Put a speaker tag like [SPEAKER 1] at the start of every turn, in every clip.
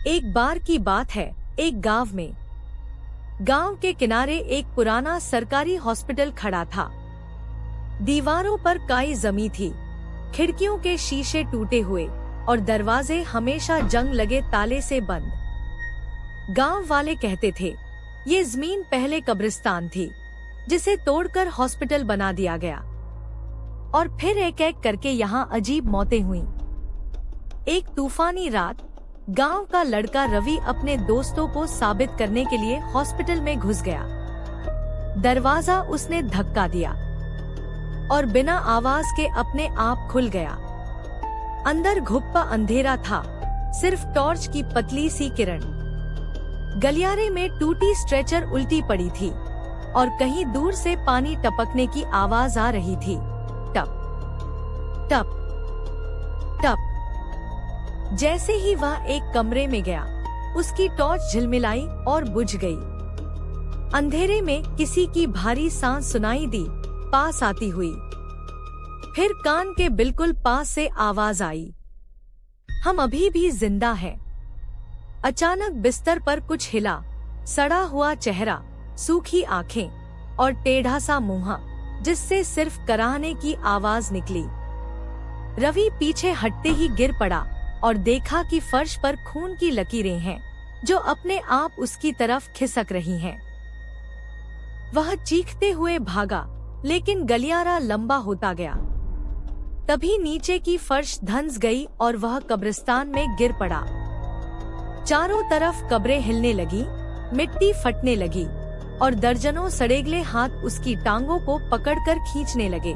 [SPEAKER 1] एक बार की बात है, एक गांव के किनारे एक पुराना सरकारी हॉस्पिटल खड़ा था। दीवारों पर काई जमी थी, खिड़कियों के शीशे टूटे हुए और दरवाजे हमेशा जंग लगे ताले से बंद। गांव वाले कहते थे, ये जमीन पहले कब्रिस्तान थी, जिसे तोड़कर हॉस्पिटल बना दिया गया। और फिर एक एक करके यहाँ अजीब मौतें हुईं। एक तूफानी रात गांव का लड़का रवि अपने दोस्तों को साबित करने के लिए हॉस्पिटल में घुस गया। दरवाजा उसने धक्का दिया और बिना आवाज के अपने आप खुल गया। अंदर घुप्पा अंधेरा था, सिर्फ टॉर्च की पतली सी किरण। गलियारे में टूटी स्ट्रेचर उल्टी पड़ी थी और कहीं दूर से पानी टपकने की आवाज आ रही थी। टप टप टप। जैसे ही वह एक कमरे में गया, उसकी टॉर्च झिलमिलाई और बुझ गई। अंधेरे में किसी की भारी सांस सुनाई दी, पास आती हुई। फिर कान के बिल्कुल पास से आवाज आई, हम अभी भी जिंदा हैं। अचानक बिस्तर पर कुछ हिला, सड़ा हुआ चेहरा, सूखी आंखें और टेढ़ा सा मुंह, जिससे सिर्फ कराहने की आवाज निकली। रवि पीछे हटते ही गिर पड़ा और देखा कि फर्श पर खून की लकीरें हैं, जो अपने आप उसकी तरफ खिसक रही हैं। वह चीखते हुए भागा, लेकिन गलियारा लंबा होता गया। तभी नीचे की फर्श धंस गई और वह कब्रिस्तान में गिर पड़ा। चारों तरफ कब्रें हिलने लगी, मिट्टी फटने लगी और दर्जनों सड़ेगले हाथ उसकी टांगों को पकड़कर खींचने लगे।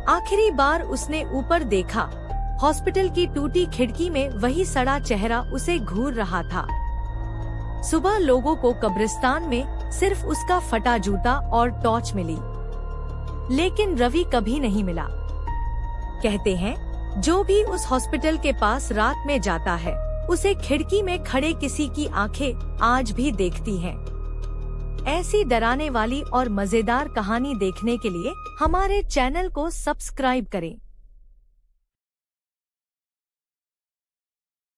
[SPEAKER 1] आखिरी बार उसने ऊपर देखा, हॉस्पिटल की टूटी खिड़की में वही सड़ा चेहरा उसे घूर रहा था। सुबह लोगों को कब्रिस्तान में सिर्फ उसका फटा जूता और टॉर्च मिली, लेकिन रवि कभी नहीं मिला। कहते हैं, जो भी उस हॉस्पिटल के पास रात में जाता है, उसे खिड़की में खड़े किसी की आंखें आज भी देखती हैं। ऐसी डराने वाली और मजेदार कहानी देखने के लिए हमारे चैनल को सब्सक्राइब करें।